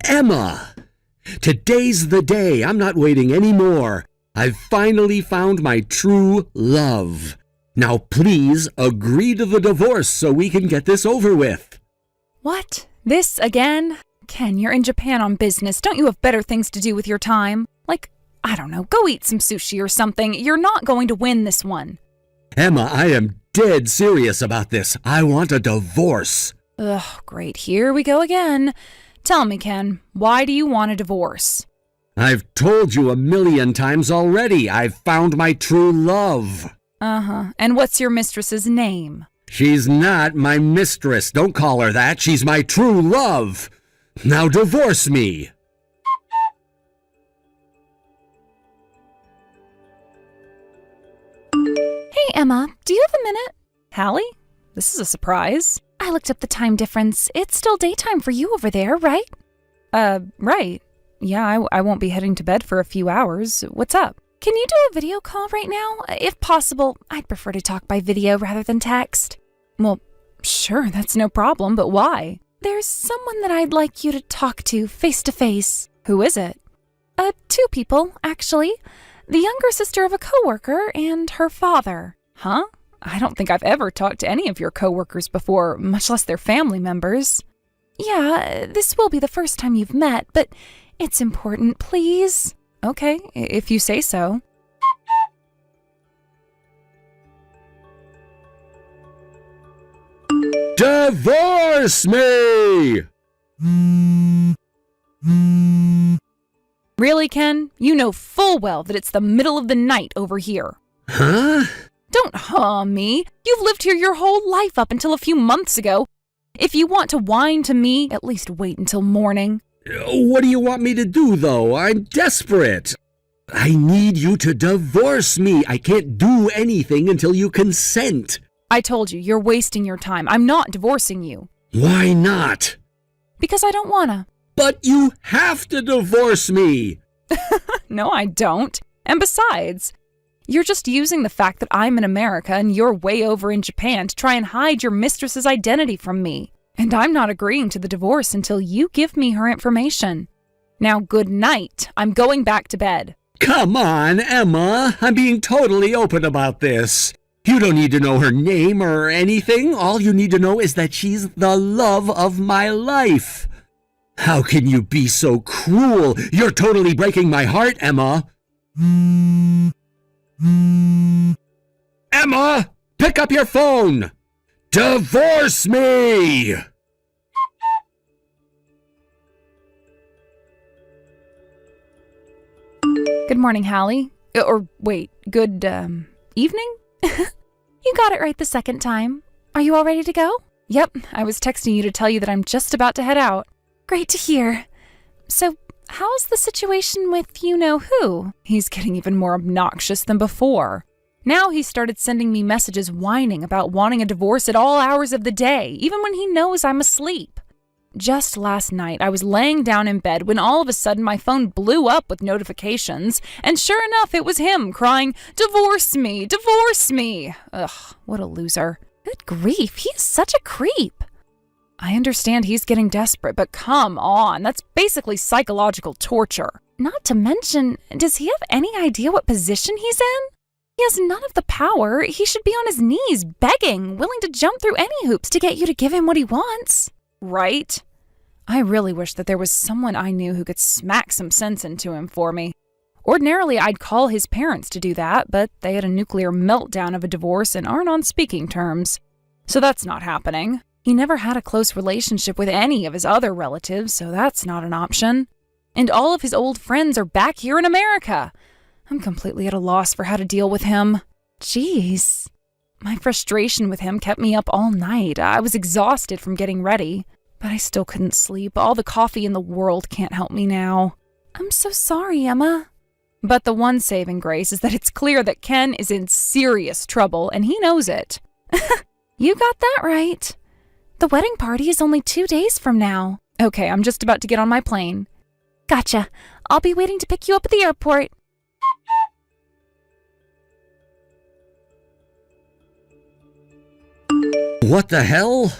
Emma! Today's the day. I'm not waiting anymore. I've finally found my true love. Now please agree to the divorce so we can get this over with. What? This again? Ken, you're in Japan on business. Don't you have better things to do with your time? Like, I don't know, go eat some sushi or something. You're not going to win this one. Emma, I am dead serious about this. I want a divorce. Ugh, great. Here we go again. Tell me, Ken, why do you want a divorce? I've told you 1,000,000 times already. I've found my true love. Uh-huh. And what's your mistress's name? She's not my mistress. Don't call her that. She's my true love. Now divorce me. Hey, Emma, do you have a minute? Hallie? This is a surprise. I looked up the time difference. It's still daytime for you over there, right? Right. Yeah, I won't be heading to bed for a few hours. What's up? Can you do a video call right now? If possible, I'd prefer to talk by video rather than text. Well, sure, that's no problem, but why? There's someone that I'd like you to talk to face to face. Who is it? 2 people, actually. The younger sister of a coworker and her father. Huh? I don't think I've ever talked to any of your coworkers before, much less their family members. Yeah, this will be the first time you've met, but it's important, please. Okay, if you say so. Divorce me! Really, Ken? You know full well that it's the middle of the night over here. Huh? Don't me. You've lived here your whole life up until a few months ago. If you want to whine to me, at least wait until morning. What do you want me to do, though? I'm desperate. I need you to divorce me. I can't do anything until you consent. I told you, you're wasting your time. I'm not divorcing you. Why not? Because I don't wanna. But you have to divorce me. No, I don't. And besides, you're just using the fact that I'm in America and you're way over in Japan to try and hide your mistress's identity from me. And I'm not agreeing to the divorce until you give me her information. Now, good night. I'm going back to bed. Come on, Emma. I'm being totally open about this. You don't need to know her name or anything. All you need to know is that she's the love of my life. How can you be so cruel? You're totally breaking my heart, Emma. Emma, pick up your phone. Divorce me! Good morning, Hallie. Or wait, good, evening? You got it right the second time. Are you all ready to go? Yep, I was texting you to tell you that I'm just about to head out. Great to hear. So, how's the situation with you-know-who? He's getting even more obnoxious than before. Now he started sending me messages whining about wanting a divorce at all hours of the day, even when he knows I'm asleep. Just last night, I was laying down in bed when all of a sudden my phone blew up with notifications, and sure enough, it was him crying, "Divorce me! Divorce me!" Ugh, what a loser. Good grief, he is such a creep. I understand he's getting desperate, but come on, that's basically psychological torture. Not to mention, does he have any idea what position he's in? He has none of the power. He should be on his knees, begging, willing to jump through any hoops to get you to give him what he wants. Right? I really wish that there was someone I knew who could smack some sense into him for me. Ordinarily, I'd call his parents to do that, but they had a nuclear meltdown of a divorce and aren't on speaking terms. So that's not happening. He never had a close relationship with any of his other relatives, so that's not an option. And all of his old friends are back here in America. I'm completely at a loss for how to deal with him. Jeez. My frustration with him kept me up all night. I was exhausted from getting ready, but I still couldn't sleep. All the coffee in the world can't help me now. I'm so sorry, Emma. But the one saving grace is that it's clear that Ken is in serious trouble, and he knows it. You got that right. The wedding party is only 2 days from now. Okay, I'm just about to get on my plane. Gotcha. I'll be waiting to pick you up at the airport. What the hell?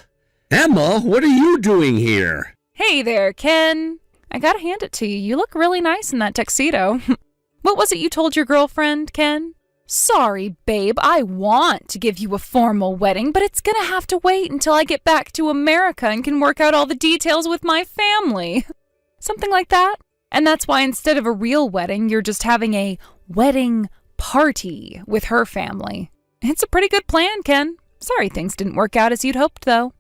Emma, what are you doing here? Hey there, Ken. I gotta hand it to you. You look really nice in that tuxedo. What was it you told your girlfriend, Ken? Sorry, babe, I want to give you a formal wedding, but it's gonna have to wait until I get back to America and can work out all the details with my family. Something like that. And that's why instead of a real wedding, you're just having a wedding party with her family. It's a pretty good plan, Ken. Sorry things didn't work out as you'd hoped, though.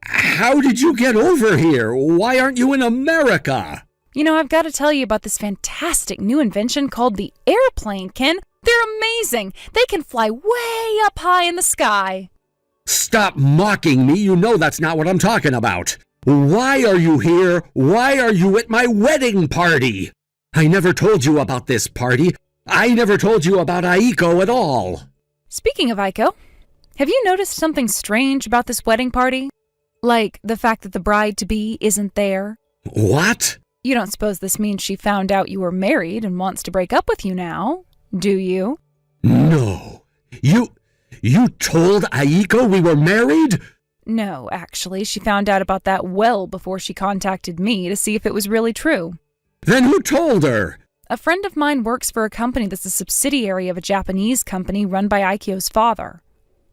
How did you get over here? Why aren't you in America? You know, I've got to tell you about this fantastic new invention called the airplane, Ken. They're amazing. They can fly way up high in the sky. Stop mocking me. You know that's not what I'm talking about. Why are you here? Why are you at my wedding party? I never told you about this party. I never told you about Aiko at all. Speaking of Aiko, have you noticed something strange about this wedding party? Like the fact that the bride-to-be isn't there? What? You don't suppose this means she found out you were married and wants to break up with you now, do you? No. You told Aiko we were married? No, actually, she found out about that well before she contacted me to see if it was really true. Then who told her? A friend of mine works for a company that's a subsidiary of a Japanese company run by Aiko's father.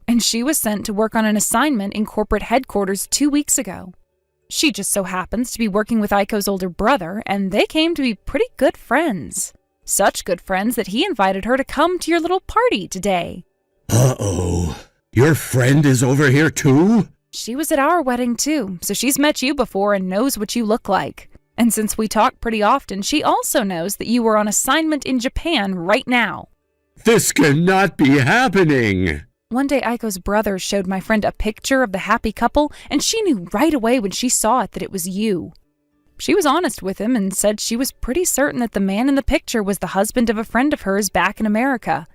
And she was sent to work on an assignment in corporate headquarters 2 weeks ago. She just so happens to be working with Aiko's older brother, and they came to be pretty good friends. Such good friends that he invited her to come to your little party today. Uh-oh. Your friend is over here too? She was at our wedding too, so she's met you before and knows what you look like. And since we talk pretty often, she also knows that you were on assignment in Japan right now. This cannot be happening. One day, Aiko's brother showed my friend a picture of the happy couple, and she knew right away when she saw it that it was you. She was honest with him and said she was pretty certain that the man in the picture was the husband of a friend of hers back in America,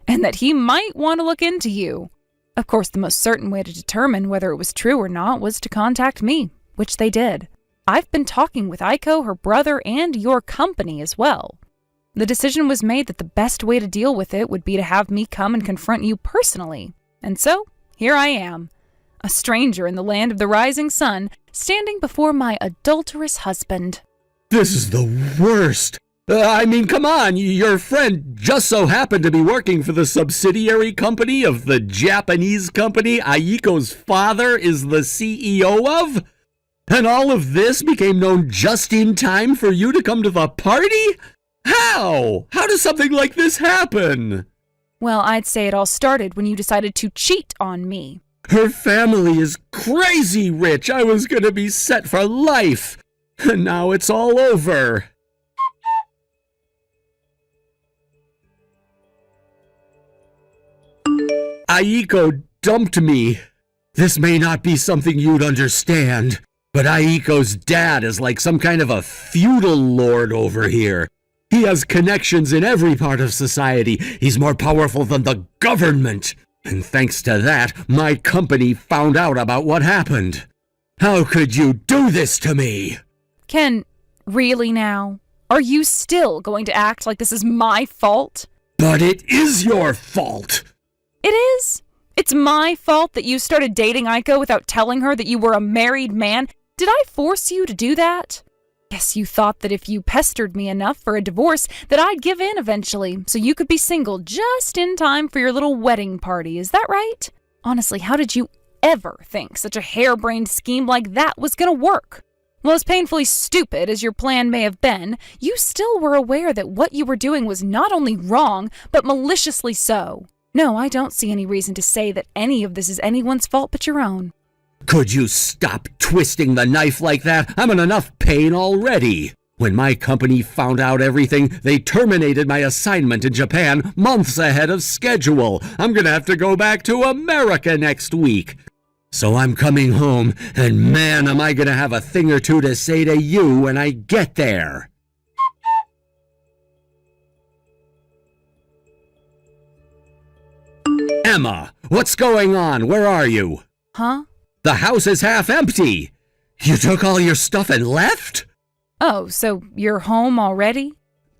and that he might want to look into you. Of course, the most certain way to determine whether it was true or not was to contact me, which they did. I've been talking with Aiko, her brother, and your company as well. The decision was made that the best way to deal with it would be to have me come and confront you personally. And so, here I am, a stranger in the land of the rising sun, standing before my adulterous husband. This is the worst. Come on, your friend just so happened to be working for the subsidiary company of the Japanese company Aiko's father is the CEO of? And all of this became known just in time for you to come to the party? How? How does something like this happen? Well, I'd say it all started when you decided to cheat on me. Her family is crazy rich. I was gonna be set for life. And now it's all over. Aiko dumped me. This may not be something you'd understand, but Aiko's dad is like some kind of a feudal lord over here. He has connections in every part of society. He's more powerful than the government. And thanks to that, my company found out about what happened. How could you do this to me? Ken, really now? Are you still going to act like this is my fault? But it is your fault. It is? It's my fault that you started dating Aiko without telling her that you were a married man? Did I force you to do that? Guess you thought that if you pestered me enough for a divorce that I'd give in eventually, so you could be single just in time for your little wedding party, is that right? Honestly, how did you ever think such a harebrained scheme like that was gonna work? Well, as painfully stupid as your plan may have been, you still were aware that what you were doing was not only wrong, but maliciously so. No, I don't see any reason to say that any of this is anyone's fault but your own. Could you stop twisting the knife like that? I'm in enough pain already. When my company found out everything, they terminated my assignment in Japan months ahead of schedule. I'm gonna have to go back to America next week. So I'm coming home, and man, am I gonna have a thing or two to say to you when I get there. Emma, what's going on? Where are you? Huh? The house is half empty. You took all your stuff and left? Oh, so you're home already?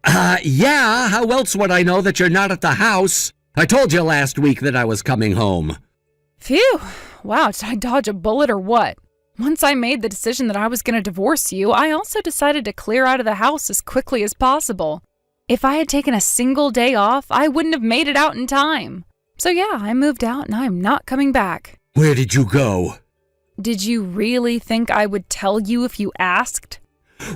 Yeah. How else would I know that you're not at the house? I told you last week that I was coming home. Phew. Wow, did I dodge a bullet or what? Once I made the decision that I was going to divorce you, I also decided to clear out of the house as quickly as possible. If I had taken a single day off, I wouldn't have made it out in time. So yeah, I moved out and I'm not coming back. Where did you go? Did you really think I would tell you if you asked?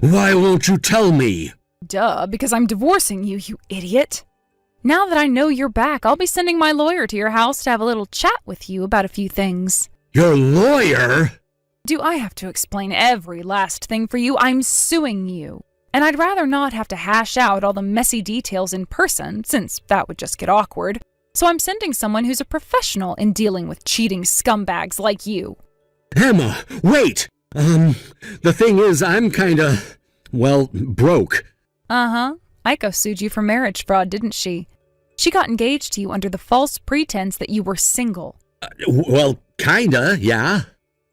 Why won't you tell me? Duh, because I'm divorcing you, you idiot. Now that I know you're back, I'll be sending my lawyer to your house to have a little chat with you about a few things. Your lawyer? Do I have to explain every last thing for you? I'm suing you. And I'd rather not have to hash out all the messy details in person, since that would just get awkward. So I'm sending someone who's a professional in dealing with cheating scumbags like you. Emma, wait! The thing is, I'm broke. Uh-huh. Aiko sued you for marriage fraud, didn't she? She got engaged to you under the false pretense that you were single. Yeah.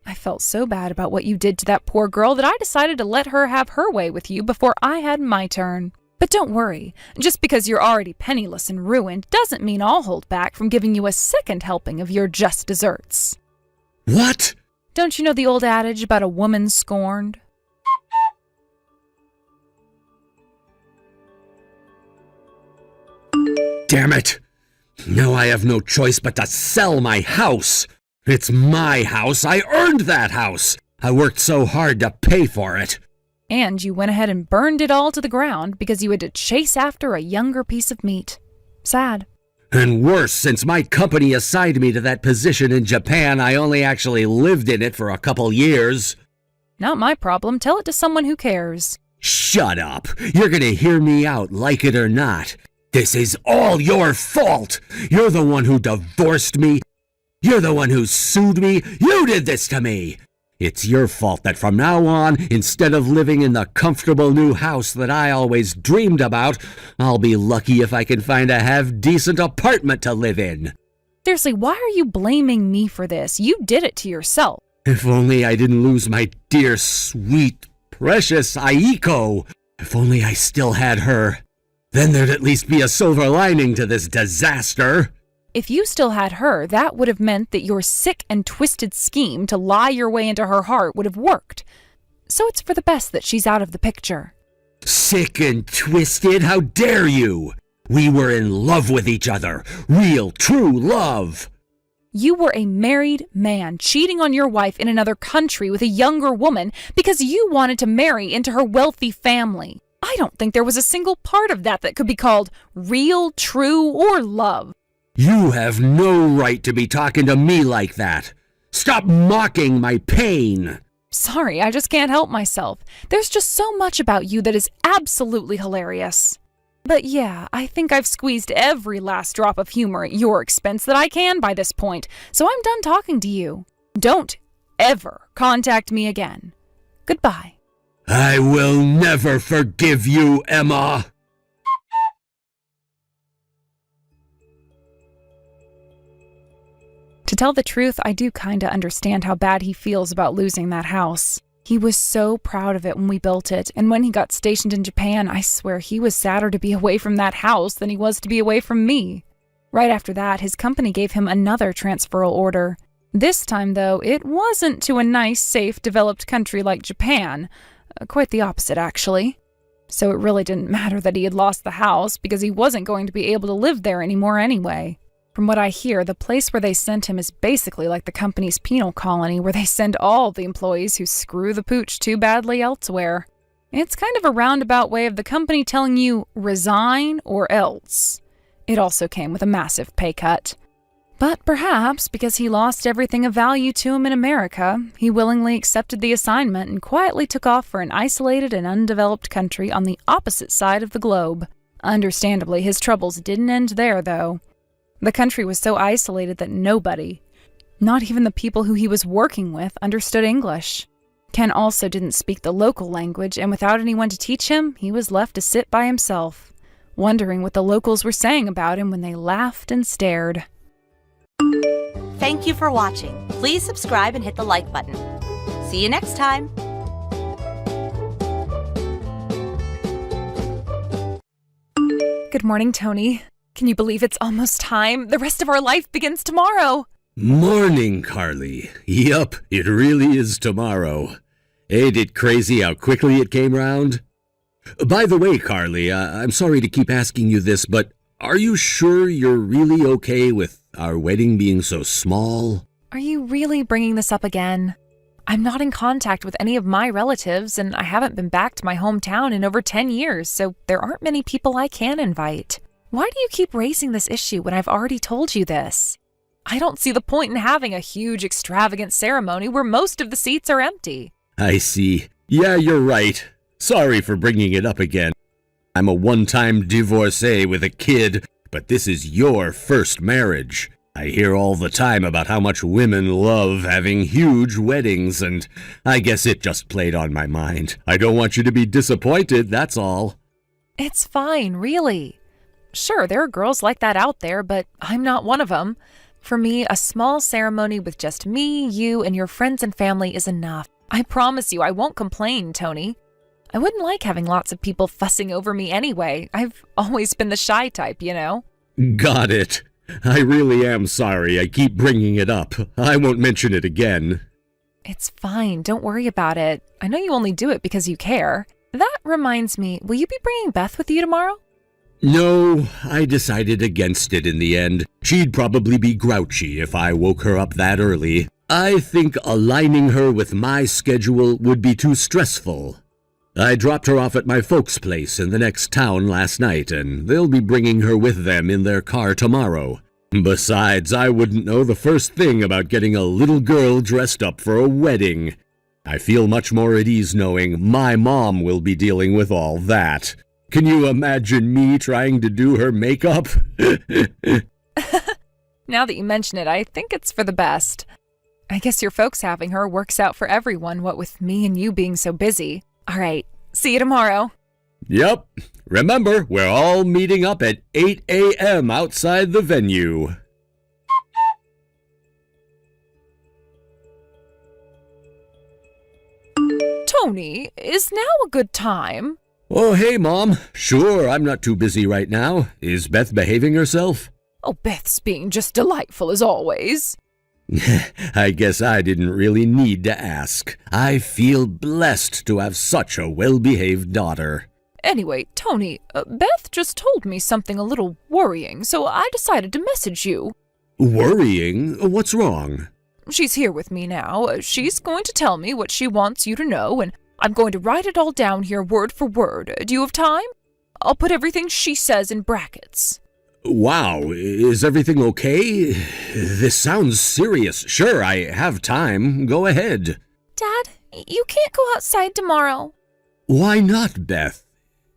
I felt so bad about what you did to that poor girl that I decided to let her have her way with you before I had my turn. But don't worry, just because you're already penniless and ruined doesn't mean I'll hold back from giving you a second helping of your just desserts. What? Don't you know the old adage about a woman scorned? Damn it! Now I have no choice but to sell my house. It's my house. I earned that house. I worked so hard to pay for it. And you went ahead and burned it all to the ground because you had to chase after a younger piece of meat. Sad. And worse, since my company assigned me to that position in Japan, I only actually lived in it for a couple years. Not my problem. Tell it to someone who cares. Shut up. You're gonna hear me out, like it or not. This is all your fault. You're the one who divorced me. You're the one who sued me. You did this to me. It's your fault that from now on, instead of living in the comfortable new house that I always dreamed about, I'll be lucky if I can find a half-decent apartment to live in. Seriously, why are you blaming me for this? You did it to yourself. If only I didn't lose my dear, sweet, precious Aiko. If only I still had her. Then there'd at least be a silver lining to this disaster. If you still had her, that would have meant that your sick and twisted scheme to lie your way into her heart would have worked. So it's for the best that she's out of the picture. Sick and twisted? How dare you? We were in love with each other. Real, true love. You were a married man cheating on your wife in another country with a younger woman because you wanted to marry into her wealthy family. I don't think there was a single part of that could be called real, true, or love. You have no right to be talking to me like that. Stop mocking my pain. Sorry, I just can't help myself. There's just so much about you that is absolutely hilarious. But yeah, I think I've squeezed every last drop of humor at your expense that I can by this point, so I'm done talking to you. Don't ever contact me again. Goodbye. I will never forgive you, Emma. To tell the truth, I do kinda understand how bad he feels about losing that house. He was so proud of it when we built it, and when he got stationed in Japan, I swear he was sadder to be away from that house than he was to be away from me. Right after that, his company gave him another transferal order. This time, though, it wasn't to a nice, safe, developed country like Japan. Quite the opposite, actually. So it really didn't matter that he had lost the house, because he wasn't going to be able to live there anymore anyway. From what I hear, the place where they sent him is basically like the company's penal colony, where they send all the employees who screw the pooch too badly elsewhere. It's kind of a roundabout way of the company telling you, resign or else. It also came with a massive pay cut. But perhaps because he lost everything of value to him in America, he willingly accepted the assignment and quietly took off for an isolated and undeveloped country on the opposite side of the globe. Understandably, his troubles didn't end there, though. The country was so isolated that nobody, not even the people who he was working with, understood English. Ken also didn't speak the local language, and without anyone to teach him, he was left to sit by himself, wondering what the locals were saying about him when they laughed and stared. Thank you for watching. Please subscribe and hit the like button. See you next time. Good morning, Tony. Can you believe it's almost time? The rest of our life begins tomorrow. Morning, Carly. Yup, it really is tomorrow. Ain't it crazy how quickly it came round? By the way, Carly, I'm sorry to keep asking you this, but are you sure you're really okay with our wedding being so small? Are you really bringing this up again? I'm not in contact with any of my relatives, and I haven't been back to my hometown in over 10 years, so there aren't many people I can invite. Why do you keep raising this issue when I've already told you this? I don't see the point in having a huge, extravagant ceremony where most of the seats are empty. I see. Yeah, you're right. Sorry for bringing it up again. I'm a one-time divorcee with a kid, but this is your first marriage. I hear all the time about how much women love having huge weddings, and I guess it just played on my mind. I don't want you to be disappointed, that's all. It's fine, really. Sure, there are girls like that out there, but I'm not one of them. For me, a small ceremony with just me, you, and your friends and family is enough. I promise you I won't complain, Tony. I wouldn't like having lots of people fussing over me anyway. I've always been the shy type, you know? Got it. I really am sorry I keep bringing it up. I won't mention it again. It's fine. Don't worry about it. I know you only do it because you care. That reminds me, will you be bringing Beth with you tomorrow? No, I decided against it in the end. She'd probably be grouchy if I woke her up that early. I think aligning her with my schedule would be too stressful. I dropped her off at my folks' place in the next town last night, and they'll be bringing her with them in their car tomorrow. Besides, I wouldn't know the first thing about getting a little girl dressed up for a wedding. I feel much more at ease knowing my mom will be dealing with all that. Can you imagine me trying to do her makeup? Now that you mention it, I think it's for the best. I guess your folks having her works out for everyone, what with me and you being so busy. All right, see you tomorrow. Yep. Remember, we're all meeting up at 8 a.m. outside the venue. Tony, is now a good time? Oh, hey, Mom. Sure, I'm not too busy right now. Is Beth behaving herself? Oh, Beth's being just delightful as always. I guess I didn't really need to ask. I feel blessed to have such a well-behaved daughter. Anyway, Tony, Beth just told me something a little worrying, so I decided to message you. Worrying? What's wrong? She's here with me now. She's going to tell me what she wants you to know, and I'm going to write it all down here word for word. Do you have time? I'll put everything she says in brackets. Wow, is everything okay? This sounds serious. Sure, I have time. Go ahead. Dad, you can't go outside tomorrow. Why not, Beth?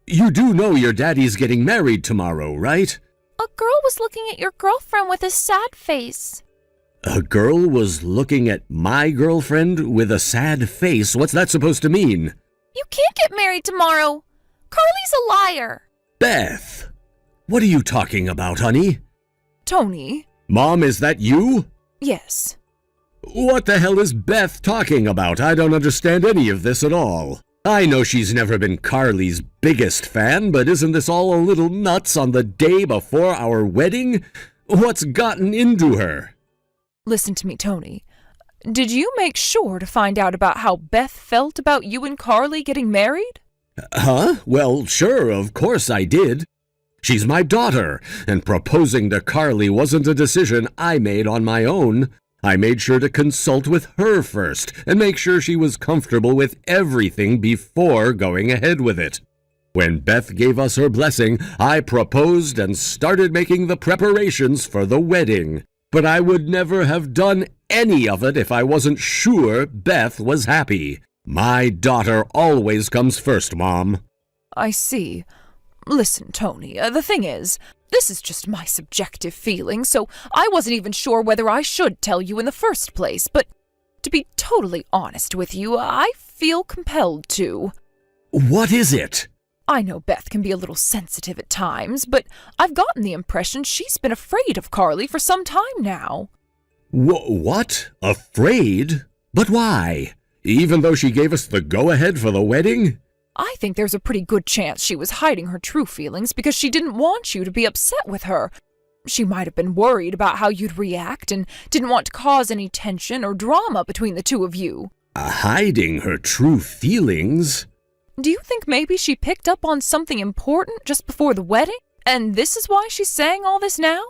You do know your daddy's getting married tomorrow, right? A girl was looking at your girlfriend with a sad face. A girl was looking at my girlfriend with a sad face? What's that supposed to mean? You can't get married tomorrow. Carly's a liar. Beth! What are you talking about, honey? Tony? Mom, is that you? Yes. What the hell is Beth talking about? I don't understand any of this at all. I know she's never been Carly's biggest fan, but isn't this all a little nuts on the day before our wedding? What's gotten into her? Listen to me, Tony. Did you make sure to find out about how Beth felt about you and Carly getting married? Huh? Well, sure, of course I did. She's my daughter, and proposing to Carly wasn't a decision I made on my own. I made sure to consult with her first and make sure she was comfortable with everything before going ahead with it. When Beth gave us her blessing, I proposed and started making the preparations for the wedding. But I would never have done any of it if I wasn't sure Beth was happy. My daughter always comes first, Mom. I see. Listen, Tony, the thing is, this is just my subjective feeling, so I wasn't even sure whether I should tell you in the first place, but to be totally honest with you, I feel compelled to. What is it? I know Beth can be a little sensitive at times, but I've gotten the impression she's been afraid of Carly for some time now. What? Afraid? But why? Even though she gave us the go-ahead for the wedding? I think there's a pretty good chance she was hiding her true feelings because she didn't want you to be upset with her. She might have been worried about how you'd react and didn't want to cause any tension or drama between the two of you. Hiding her true feelings? Do you think maybe she picked up on something important just before the wedding? And this is why she's saying all this now?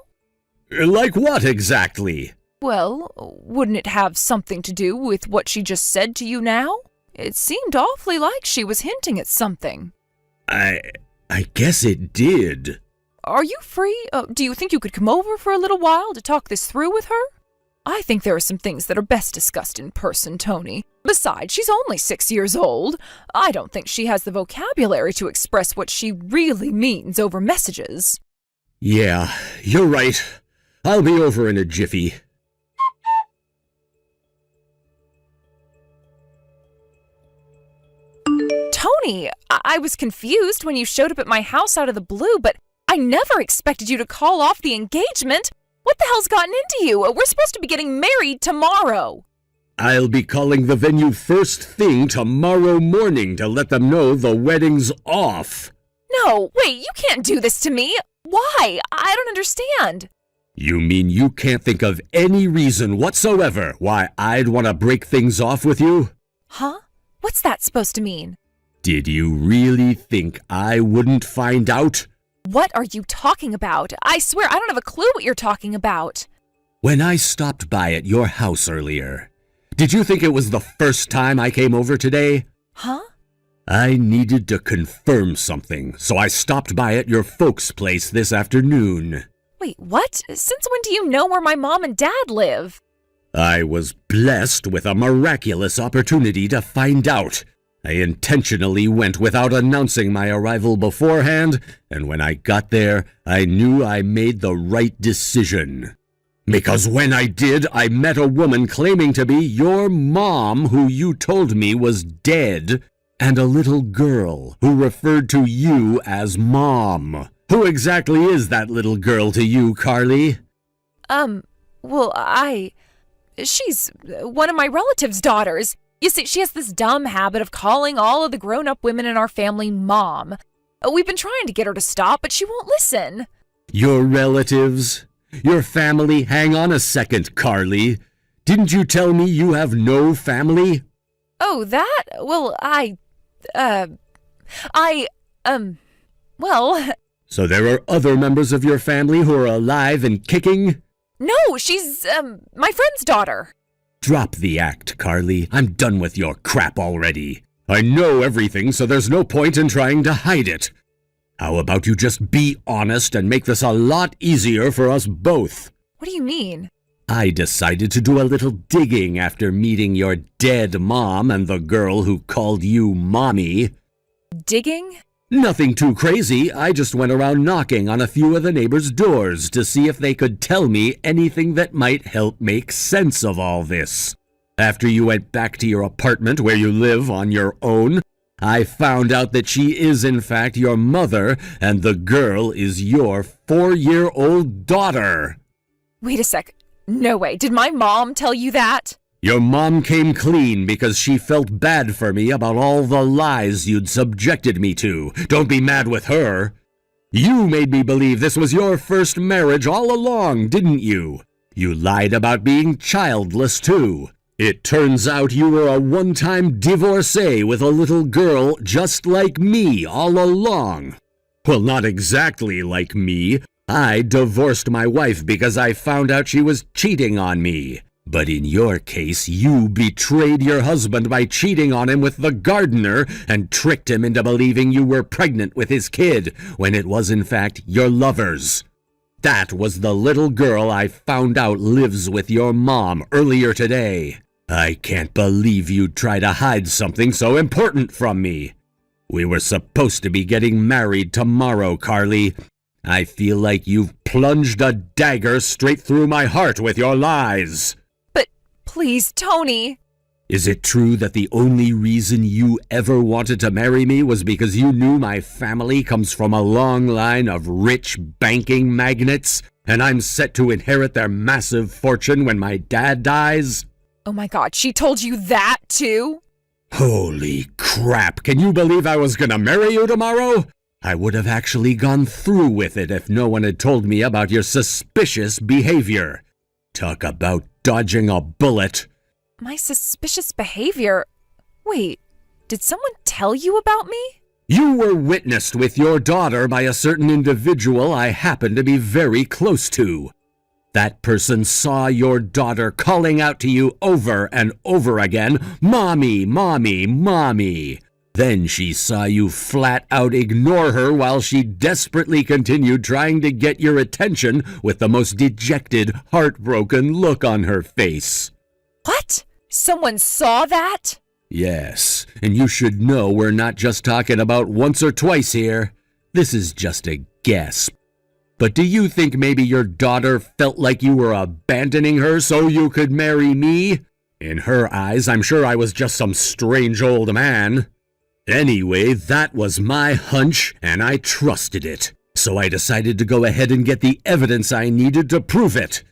Like what exactly? Well, wouldn't it have something to do with what she just said to you now? It seemed awfully like she was hinting at something. I guess it did. Are you free? Do you think you could come over for a little while to talk this through with her? I think there are some things that are best discussed in person, Tony. Besides, she's only 6 years old. I don't think she has the vocabulary to express what she really means over messages. Yeah, you're right. I'll be over in a jiffy. Tony, I was confused when you showed up at my house out of the blue, but I never expected you to call off the engagement. What the hell's gotten into you? We're supposed to be getting married tomorrow. I'll be calling the venue first thing tomorrow morning to let them know the wedding's off. No, wait, you can't do this to me. Why? I don't understand. You mean you can't think of any reason whatsoever why I'd want to break things off with you? Huh? What's that supposed to mean? Did you really think I wouldn't find out? What are you talking about? I swear I don't have a clue what you're talking about. When I stopped by at your house earlier, did you think it was the first time I came over today? Huh? I needed to confirm something, so I stopped by at your folks' place this afternoon. Wait, what? Since when do you know where my mom and dad live? I was blessed with a miraculous opportunity to find out. I intentionally went without announcing my arrival beforehand, and when I got there, I knew I made the right decision. Because when I did, I met a woman claiming to be your mom who you told me was dead, and a little girl who referred to you as Mom. Who exactly is that little girl to you, Carly? She's one of my relatives' daughters. You see, she has this dumb habit of calling all of the grown-up women in our family Mom. We've been trying to get her to stop, but she won't listen. Your relatives? Your family? Hang on a second, Carly. Didn't you tell me you have no family? Oh, that? Well, So there are other members of your family who are alive and kicking? No, she's, my friend's daughter. Drop the act, Carly. I'm done with your crap already. I know everything, so there's no point in trying to hide it. How about you just be honest and make this a lot easier for us both? What do you mean? I decided to do a little digging after meeting your dead mom and the girl who called you Mommy. Digging? Nothing too crazy. I just went around knocking on a few of the neighbors' doors to see if they could tell me anything that might help make sense of all this. After you went back to your apartment where you live on your own, I found out that she is in fact your mother and the girl is your 4-year-old daughter. Wait a sec. No way. Did my mom tell you that? Your mom came clean because she felt bad for me about all the lies you'd subjected me to. Don't be mad with her. You made me believe this was your first marriage all along, didn't you? You lied about being childless, too. It turns out you were a one-time divorcee with a little girl just like me all along. Well, not exactly like me. I divorced my wife because I found out she was cheating on me. But in your case, you betrayed your husband by cheating on him with the gardener and tricked him into believing you were pregnant with his kid when it was in fact your lover's. That was the little girl I found out lives with your mom earlier today. I can't believe you'd try to hide something so important from me. We were supposed to be getting married tomorrow, Carly. I feel like you've plunged a dagger straight through my heart with your lies. Please, Tony. Is it true that the only reason you ever wanted to marry me was because you knew my family comes from a long line of rich banking magnates, and I'm set to inherit their massive fortune when my dad dies? Oh my God, she told you that too? Holy crap, can you believe I was gonna marry you tomorrow? I would have actually gone through with it if no one had told me about your suspicious behavior. Talk about dodging a bullet. My suspicious behavior? Wait, did someone tell you about me? You were witnessed with your daughter by a certain individual I happen to be very close to. That person saw your daughter calling out to you over and over again, "Mommy, Mommy, Mommy." Then she saw you flat out ignore her while she desperately continued trying to get your attention with the most dejected, heartbroken look on her face. What? Someone saw that? Yes, and you should know we're not just talking about once or twice here. This is just a guess. But do you think maybe your daughter felt like you were abandoning her so you could marry me? In her eyes, I'm sure I was just some strange old man. Anyway, that was my hunch, and I trusted it. So I decided to go ahead and get the evidence I needed to prove it.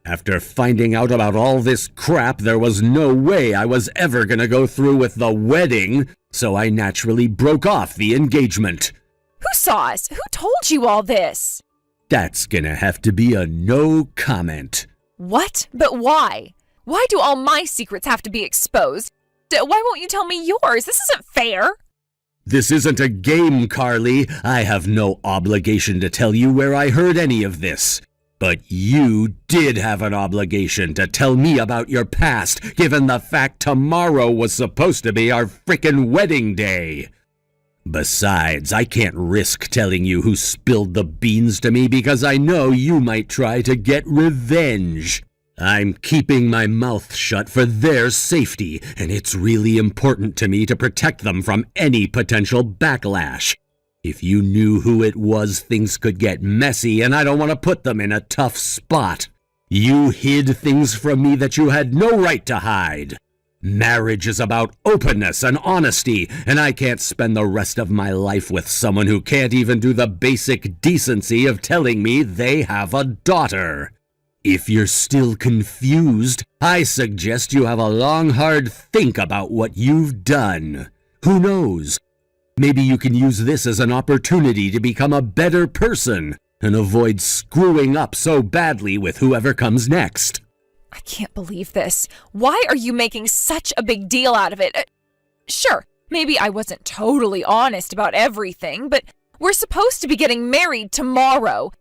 After finding out about all this crap, there was no way I was ever gonna go through with the wedding, so I naturally broke off the engagement. Who saw us? Who told you all this? That's gonna have to be a no comment. What? But why? Why do all my secrets have to be exposed? Why won't you tell me yours? This isn't fair. This isn't a game, Carly. I have no obligation to tell you where I heard any of this. But you did have an obligation to tell me about your past, given the fact tomorrow was supposed to be our frickin' wedding day. Besides, I can't risk telling you who spilled the beans to me because I know you might try to get revenge. I'm keeping my mouth shut for their safety, and it's really important to me to protect them from any potential backlash. If you knew who it was, things could get messy, and I don't want to put them in a tough spot. You hid things from me that you had no right to hide. Marriage is about openness and honesty, and I can't spend the rest of my life with someone who can't even do the basic decency of telling me they have a daughter. If you're still confused, I suggest you have a long, hard think about what you've done. Who knows? Maybe you can use this as an opportunity to become a better person and avoid screwing up so badly with whoever comes next. I can't believe this. Why are you making such a big deal out of it? Sure, maybe I wasn't totally honest about everything, but we're supposed to be getting married tomorrow.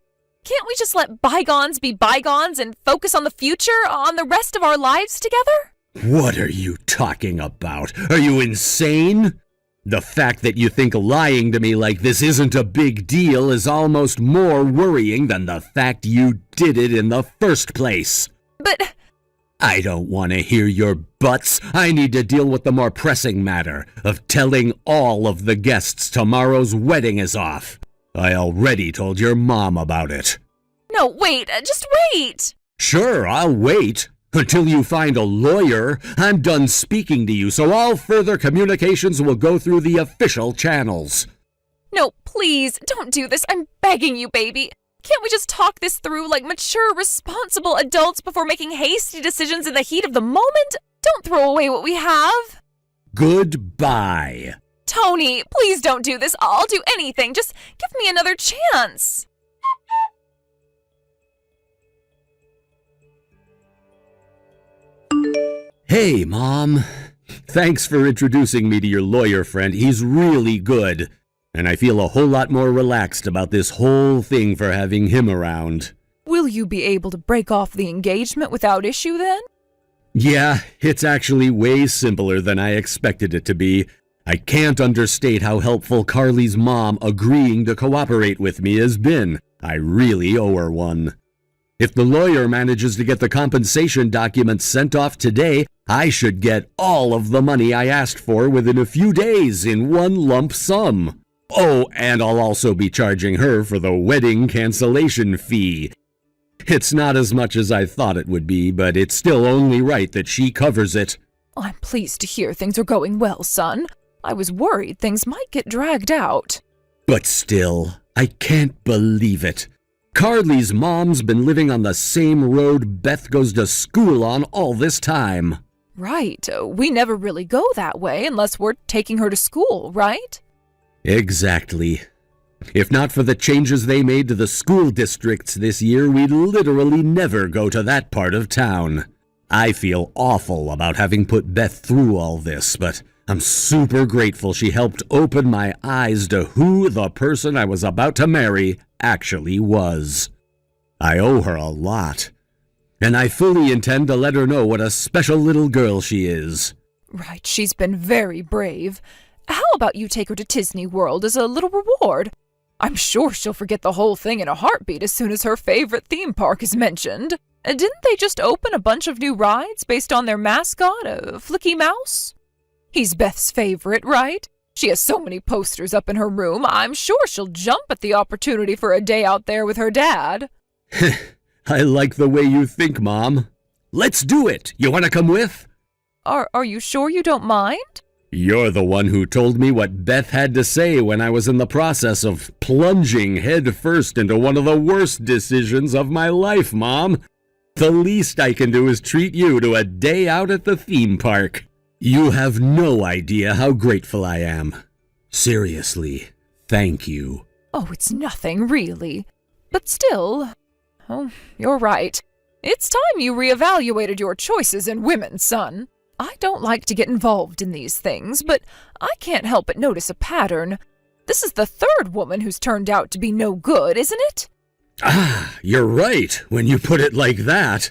Can't we just let bygones be bygones and focus on the future, on the rest of our lives together? What are you talking about? Are you insane? The fact that you think lying to me like this isn't a big deal is almost more worrying than the fact you did it in the first place. But I don't want to hear your buts. I need to deal with the more pressing matter of telling all of the guests tomorrow's wedding is off. I already told your mom about it. no, wait, just wait. Sure, I'll wait. Until you find a lawyer. I'm done speaking to you, so all further communications will go through the official channels. No, please, don't do this. I'm begging you, baby. Can't we just talk this through like mature, responsible adults before making hasty decisions in the heat of the moment? Don't throw away what we have. Goodbye. Tony, please don't do this. I'll do anything. Just give me another chance. Hey, Mom. Thanks for introducing me to your lawyer friend. He's really good. And I feel a whole lot more relaxed about this whole thing for having him around. Will you be able to break off the engagement without issue then? Yeah, it's actually way simpler than I expected it to be. I can't understate how helpful Carly's mom agreeing to cooperate with me has been. I really owe her one. If the lawyer manages to get the compensation documents sent off today, I should get all of the money I asked for within a few days in one lump sum. Oh, and I'll also be charging her for the wedding cancellation fee. It's not as much as I thought it would be, but it's still only right that she covers it. I'm pleased to hear things are going well, son. I was worried things might get dragged out. But still, I can't believe it. Carly's mom's been living on the same road Beth goes to school on all this time. Right. We never really go that way unless we're taking her to school, right? Exactly. If not for the changes they made to the school districts this year, we'd literally never go to that part of town. I feel awful about having put Beth through all this, but I'm super grateful she helped open my eyes to who the person I was about to marry actually was. I owe her a lot, and I fully intend to let her know what a special little girl she is. Right, she's been very brave. How about you take her to Disney World as a little reward? I'm sure she'll forget the whole thing in a heartbeat as soon as her favorite theme park is mentioned. Didn't they just open a bunch of new rides based on their mascot, a Flicky Mouse? He's Beth's favorite, right? She has so many posters up in her room, I'm sure she'll jump at the opportunity for a day out there with her dad. I like the way you think, Mom. Let's do it! You want to come with? Are you sure you don't mind? You're the one who told me what Beth had to say when I was in the process of plunging head first into one of the worst decisions of my life, Mom. The least I can do is treat you to a day out at the theme park. You have no idea how grateful I am. Seriously, thank you. Oh, it's nothing, really. But still, you're right. It's time you reevaluated your choices in women, son. I don't like to get involved in these things, but I can't help but notice a pattern. This is the third woman who's turned out to be no good, isn't it? Ah, you're right, when you put it like that.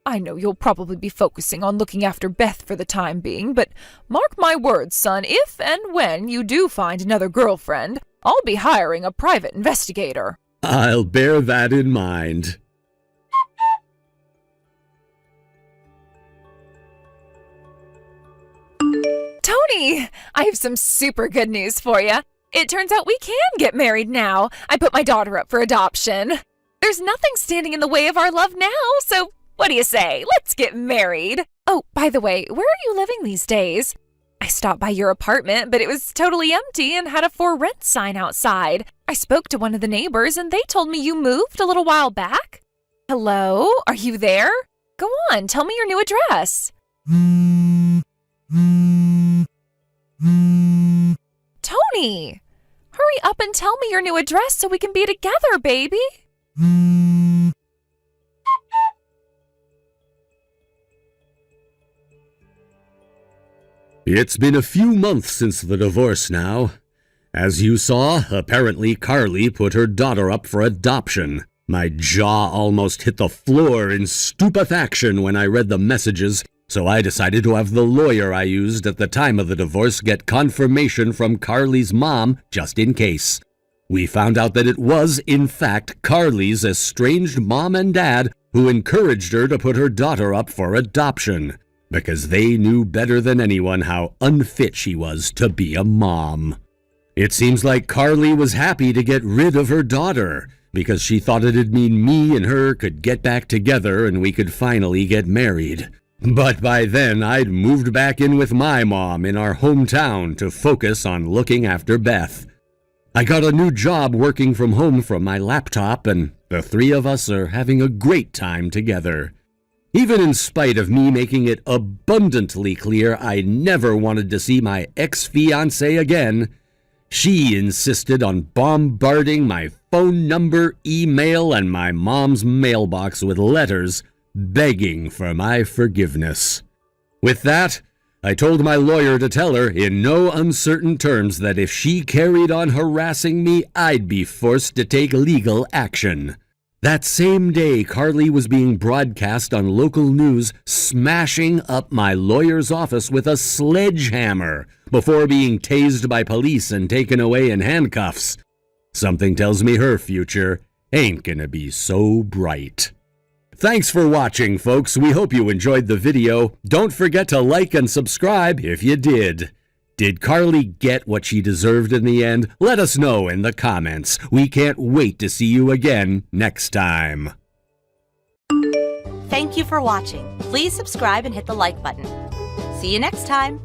I know you'll probably be focusing on looking after Beth for the time being, but mark my words, son, if and when you do find another girlfriend, I'll be hiring a private investigator. I'll bear that in mind. Tony, I have some super good news for you. It turns out we can get married now. I put my daughter up for adoption. There's nothing standing in the way of our love now, so what do you say? Let's get married. Oh, by the way, where are you living these days? I stopped by your apartment, but it was totally empty and had a for rent sign outside. I spoke to one of the neighbors and they told me you moved a little while back. Hello? Are you there? Go on, tell me your new address. Tony, hurry up and tell me your new address so we can be together, baby. It's been a few months since the divorce now. As you saw, apparently Carly put her daughter up for adoption. My jaw almost hit the floor in stupefaction when I read the messages, so I decided to have the lawyer I used at the time of the divorce get confirmation from Carly's mom just in case. We found out that it was, in fact, Carly's estranged mom and dad who encouraged her to put her daughter up for adoption, because they knew better than anyone how unfit she was to be a mom. It seems like Carly was happy to get rid of her daughter, because she thought it'd mean me and her could get back together and we could finally get married. But by then, I'd moved back in with my mom in our hometown to focus on looking after Beth. I got a new job working from home from my laptop, and the three of us are having a great time together. Even in spite of me making it abundantly clear I never wanted to see my ex-fiancé again, she insisted on bombarding my phone number, email, and my mom's mailbox with letters begging for my forgiveness. With that, I told my lawyer to tell her in no uncertain terms that if she carried on harassing me, I'd be forced to take legal action. That same day, Carly was being broadcast on local news, smashing up my lawyer's office with a sledgehammer before being tased by police and taken away in handcuffs. Something tells me her future ain't gonna be so bright. Thanks for watching, folks. We hope you enjoyed the video. Don't forget to like and subscribe if you did. Did Carly get what she deserved in the end? Let us know in the comments. We can't wait to see you again next time. Thank you for watching. Please subscribe and hit the like button. See you next time.